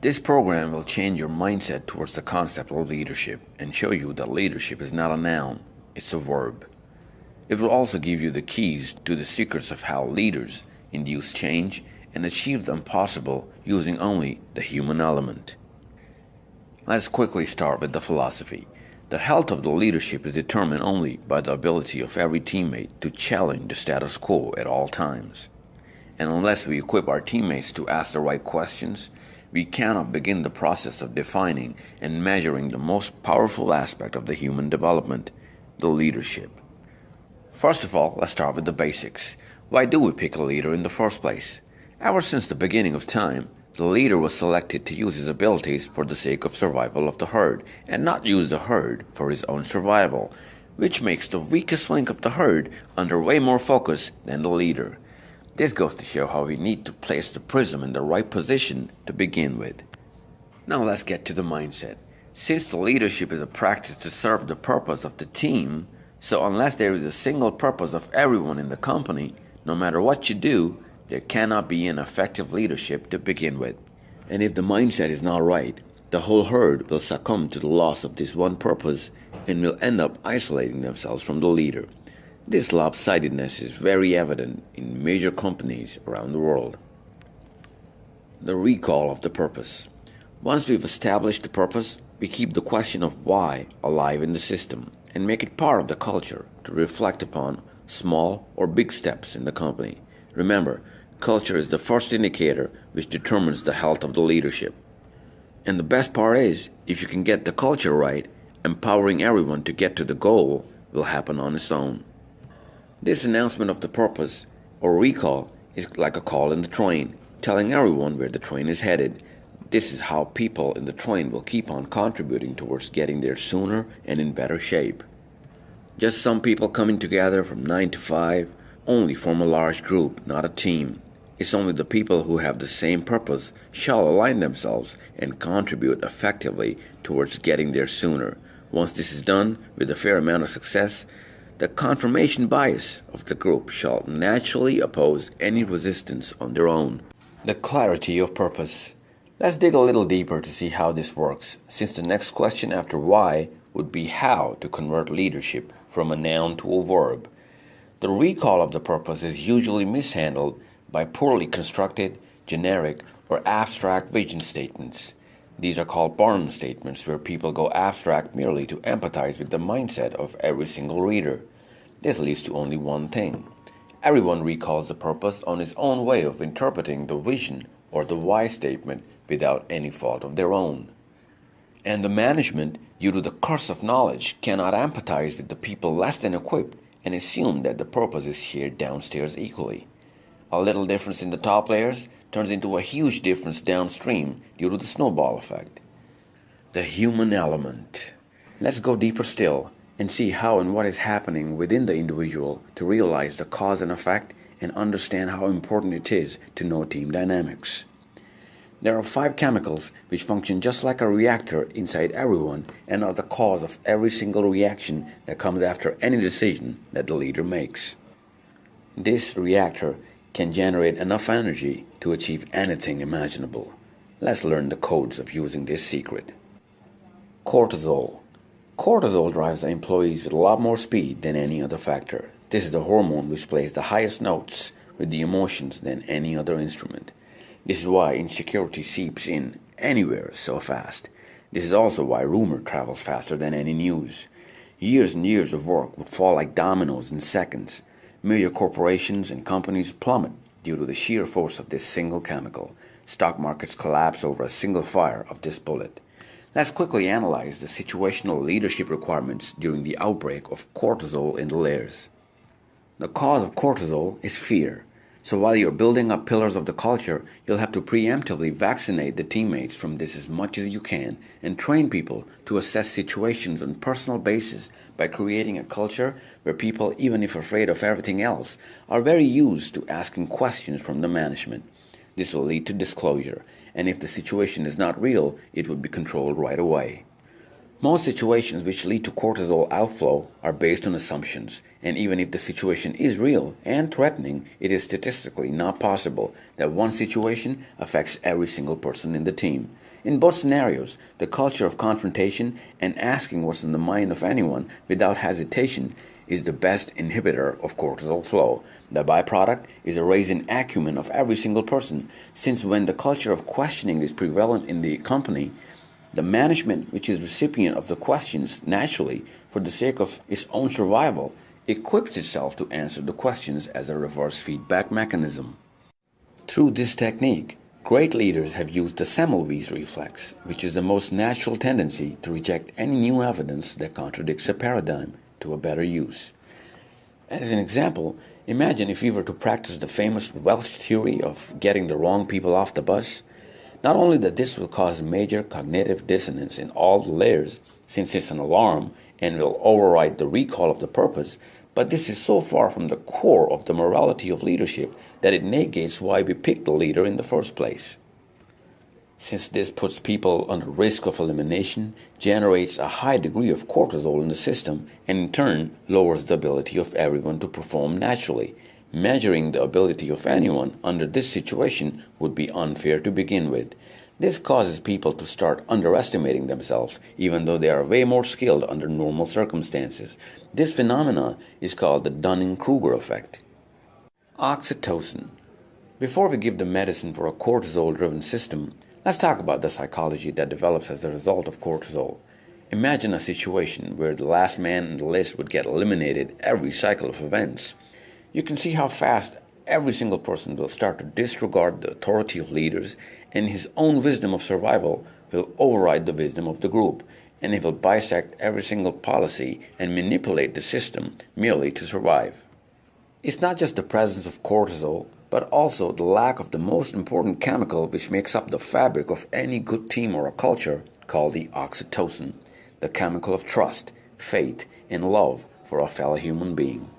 This program will change your mindset towards the concept of leadership and show you that leadership is not a noun, it's a verb. It will also give you the keys to the secrets of how leaders induce change and achieve the impossible using only the human element. Let's quickly start with the philosophy. The health of the leadership is determined only by the ability of every teammate to challenge the status quo at all times. And unless we equip our teammates to ask the right questions, we cannot begin the process of defining and measuring the most powerful aspect of the human development, the leadership. First of all, let's start with the basics. Why do we pick a leader in the first place? Ever since the beginning of time, the leader was selected to use his abilities for the sake of survival of the herd and not use the herd for his own survival, which makes the weakest link of the herd under way more focus than the leader. This goes to show how we need to place the prism in the right position to begin with. Now let's get to the mindset. Since the leadership is a practice to serve the purpose of the team, so unless there is a single purpose of everyone in the company, no matter what you do, there cannot be an effective leadership to begin with. And if the mindset is not right, the whole herd will succumb to the loss of this one purpose and will end up isolating themselves from the leader. This lopsidedness is very evident in major companies around the world. The recall of the purpose. Once we've established the purpose, we keep the question of why alive in the system and make it part of the culture to reflect upon small or big steps in the company. Remember, culture is the first indicator which determines the health of the leadership. And the best part is, if you can get the culture right, empowering everyone to get to the goal will happen on its own. This announcement of the purpose, or recall, is like a call in the train, telling everyone where the train is headed. This is how people in the train will keep on contributing towards getting there sooner and in better shape. Just some people coming together from 9 to 5 only form a large group, not a team. It's only the people who have the same purpose shall align themselves and contribute effectively towards getting there sooner. Once this is done with a fair amount of success, the confirmation bias of the group shall naturally oppose any resistance on their own. The clarity of purpose. Let's dig a little deeper to see how this works, since the next question after why would be how to convert leadership from a noun to a verb. The recall of the purpose is usually mishandled by poorly constructed, generic, or abstract vision statements. These are called Barnum statements, where people go abstract merely to empathize with the mindset of every single reader. This leads to only one thing. Everyone recalls the purpose on his own way of interpreting the vision or the why statement without any fault of their own. And the management, due to the curse of knowledge, cannot empathize with the people less than equipped and assume that the purpose is shared downstairs equally. A little difference in the top layers turns into a huge difference downstream due to the snowball effect. The human element. Let's go deeper still and see how and what is happening within the individual to realize the cause and effect and understand how important it is to know team dynamics. There are 5 chemicals which function just like a reactor inside everyone and are the cause of every single reaction that comes after any decision that the leader makes. This reactor can generate enough energy to achieve anything imaginable. Let's learn the codes of using this secret. Cortisol. Cortisol drives the employees with a lot more speed than any other factor. This is the hormone which plays the highest notes with the emotions than any other instrument. This is why insecurity seeps in anywhere so fast. This is also why rumor travels faster than any news. Years and years of work would fall like dominoes in seconds. Major corporations and companies plummet due to the sheer force of this single chemical. Stock markets collapse over a single fire of this bullet. Let's quickly analyze the situational leadership requirements during the outbreak of cortisol in the layers. The cause of cortisol is fear. So while you're building up pillars of the culture, you'll have to preemptively vaccinate the teammates from this as much as you can and train people to assess situations on a personal basis by creating a culture where people, even if afraid of everything else, are very used to asking questions from the management. This will lead to disclosure, and if the situation is not real, it will be controlled right away. Most situations which lead to cortisol outflow are based on assumptions, and even if the situation is real and threatening, it is statistically not possible that one situation affects every single person in the team. In both scenarios, the culture of confrontation and asking what's in the mind of anyone without hesitation is the best inhibitor of cortisol flow. The byproduct is a raise in acumen of every single person, since when the culture of questioning is prevalent in the company, the management, which is recipient of the questions naturally for the sake of its own survival, equips itself to answer the questions as a reverse feedback mechanism. Through this technique, great leaders have used the Semmelweis reflex, which is the most natural tendency to reject any new evidence that contradicts a paradigm, to a better use. As an example, imagine if we were to practice the famous Welsh theory of getting the wrong people off the bus. Not only that this will cause major cognitive dissonance in all the layers, since it's an alarm and will override the recall of the purpose, but this is so far from the core of the morality of leadership that it negates why we picked the leader in the first place. Since this puts people under risk of elimination, generates a high degree of cortisol in the system, and in turn lowers the ability of everyone to perform naturally. Measuring the ability of anyone under this situation would be unfair to begin with. This causes people to start underestimating themselves, even though they are way more skilled under normal circumstances. This phenomenon is called the Dunning-Kruger effect. Oxytocin. Before we give the medicine for a cortisol-driven system, let's talk about the psychology that develops as a result of cortisol. Imagine a situation where the last man on the list would get eliminated every cycle of events. You can see how fast every single person will start to disregard the authority of leaders, and his own wisdom of survival will override the wisdom of the group, and he will bisect every single policy and manipulate the system merely to survive. It's not just the presence of cortisol, but also the lack of the most important chemical which makes up the fabric of any good team or a culture, called the oxytocin, the chemical of trust, faith, and love for a fellow human being.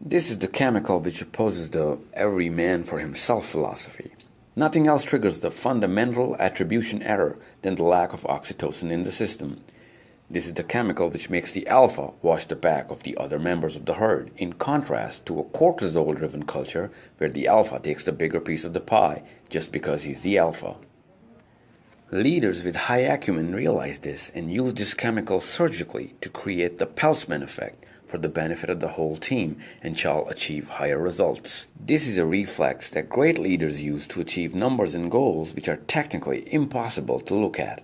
This is the chemical which opposes the every man for himself philosophy. Nothing else triggers the fundamental attribution error than the lack of oxytocin in the system. This is the chemical which makes the alpha watch the back of the other members of the herd, in contrast to a cortisol-driven culture where the alpha takes the bigger piece of the pie just because he's the alpha. Leaders with high acumen realize this and use this chemical surgically to create the Peltzman effect for the benefit of the whole team and shall achieve higher results. This is a reflex that great leaders use to achieve numbers and goals which are technically impossible to look at.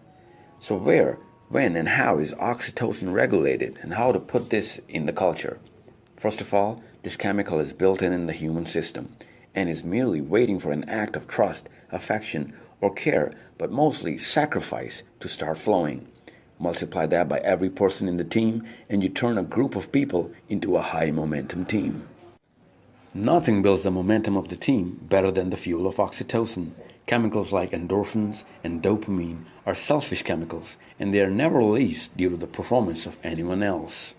So where, when, and how is oxytocin regulated, and how to put this in the culture? First of all, this chemical is built in the human system and is merely waiting for an act of trust, affection, or care, but mostly sacrifice to start flowing. Multiply that by every person in the team, and you turn a group of people into a high momentum team. Nothing builds the momentum of the team better than the fuel of oxytocin. Chemicals like endorphins and dopamine are selfish chemicals, and they are never released due to the performance of anyone else.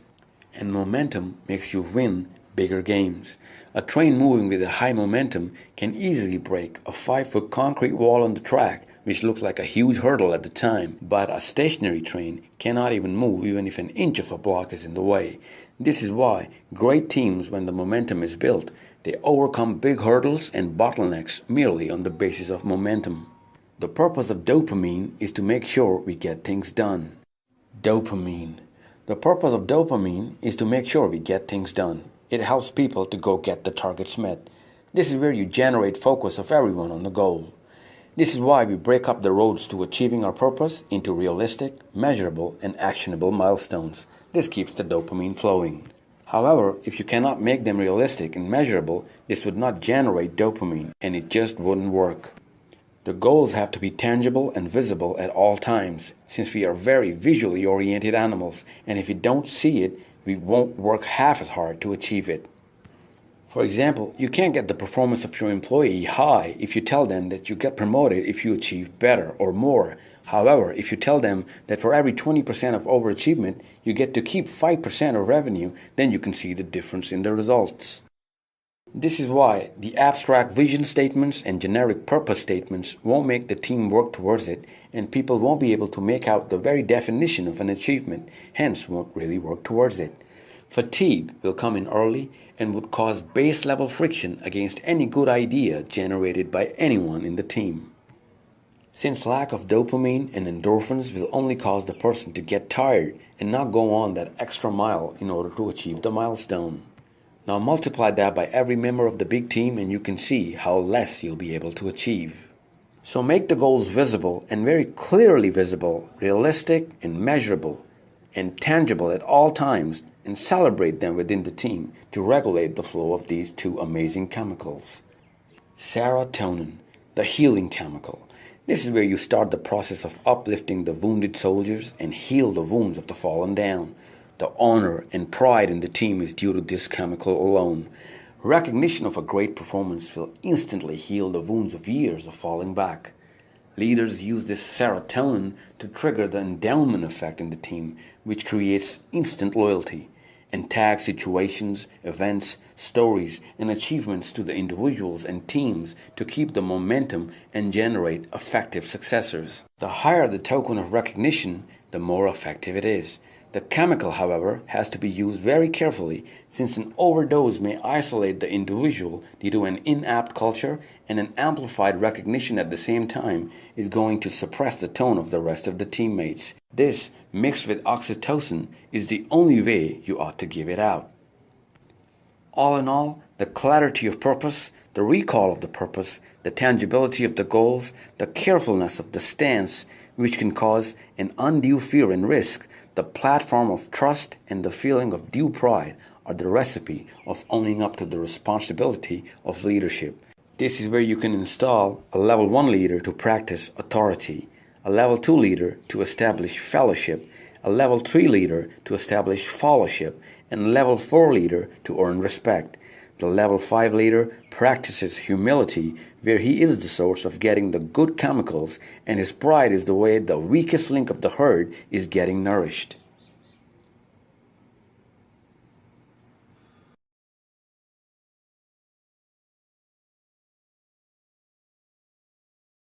And momentum makes you win bigger games. A train moving with a high momentum can easily break a 5-foot concrete wall on the track, which looks like a huge hurdle at the time, but a stationary train cannot even move even if an inch of a block is in the way. This is why great teams, when the momentum is built, they overcome big hurdles and bottlenecks merely on the basis of momentum. The purpose of dopamine is to make sure we get things done. Dopamine. The purpose of dopamine is to make sure we get things done. It helps people to go get the targets met. This is where you generate focus of everyone on the goal. This is why we break up the roads to achieving our purpose into realistic, measurable, and actionable milestones. This keeps the dopamine flowing. However, if you cannot make them realistic and measurable, this would not generate dopamine, and it just wouldn't work. The goals have to be tangible and visible at all times, since we are very visually oriented animals, and if we don't see it, we won't work half as hard to achieve it. For example, you can't get the performance of your employee high if you tell them that you get promoted if you achieve better or more. However, if you tell them that for every 20% of overachievement, you get to keep 5% of revenue, then you can see the difference in the results. This is why the abstract vision statements and generic purpose statements won't make the team work towards it, and people won't be able to make out the very definition of an achievement, hence won't really work towards it. Fatigue will come in early and would cause base level friction against any good idea generated by anyone in the team. since lack of dopamine and endorphins will only cause the person to get tired and not go on that extra mile in order to achieve the milestone. Now multiply that by every member of the big team and you can see how less you'll be able to achieve. So make the goals visible and very clearly visible, realistic and measurable and tangible at all times, and celebrate them within the team to regulate the flow of these two amazing chemicals. Serotonin, the healing chemical. This is where you start the process of uplifting the wounded soldiers and heal the wounds of the fallen down. The honor and pride in the team is due to this chemical alone. Recognition of a great performance will instantly heal the wounds of years of falling back. Leaders use this serotonin to trigger the endowment effect in the team, which creates instant loyalty, and tag situations, events, stories, and achievements to the individuals and teams to keep the momentum and generate effective successors. The higher the token of recognition, the more effective it is. The chemical, however, has to be used very carefully, since an overdose may isolate the individual due to an inapt culture, and an amplified recognition at the same time is going to suppress the tone of the rest of the teammates. This, mixed with oxytocin, is the only way you ought to give it out. All in all, the clarity of purpose, the recall of the purpose, the tangibility of the goals, the carefulness of the stance, which can cause an undue fear and risk, the platform of trust, and the feeling of due pride are the recipe of owning up to the responsibility of leadership. This is where you can install a level 1 leader to practice authority, a level 2 leader to establish fellowship, a level 3 leader to establish fellowship, and a level 4 leader to earn respect. The level 5 leader practices humility, where he is the source of getting the good chemicals, and his pride is the way the weakest link of the herd is getting nourished.